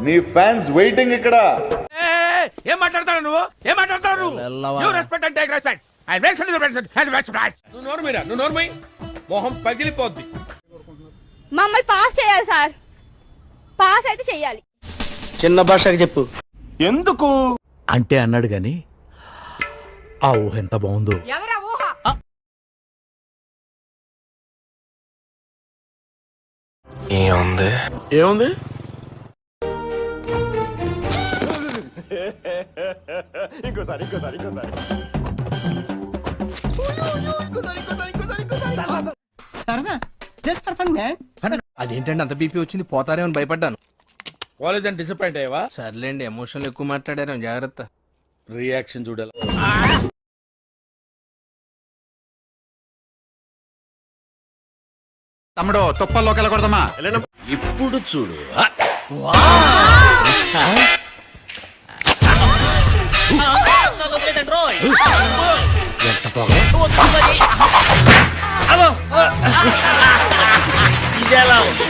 నీ fans waiting ఇక్కడ. ఏం మాట్లాడతావు నువ్వు? ఏం మాట్లాడతావు నువ్వు? You respect and take respect. I make respect. నువ్వు నోర్మీరా, నువ్వు నోర్మీ. మొహం పగిలిపోద్ది. మమ్మల్ని పాస్ చేయాలి సార్. పాస్ అయితే చెయ్యాలి. చిన్న భాషకి చెప్పు. ఎందుకు అంటే అన్నాడు గాని ఆ ఊహ ఎంత బాగుందో. ఎవరా ఊహ? ఏముంది ఏముంది? ఇంకోసారి సరదా జస్ట్ ఫర్ ఫన్ మ్యాన్. అదేంటండి అంత బీపీ వచ్చింది? పోతారేమని భయపడ్డాను. కాలేజ్ అని డిసప్పాయింట్ అయ్యావా? సర్లేండి, ఎమోషన్లు ఎక్కువ మాట్లాడారు, జాగ్రత్త. రియాక్షన్ చూడాలి. తమ్ముడు తుప్పల్లోకి వెళ్ళకూడదమ్మా. ఇప్పుడు చూడు. ఎంత పొగ. ఇదెలా ఉంది?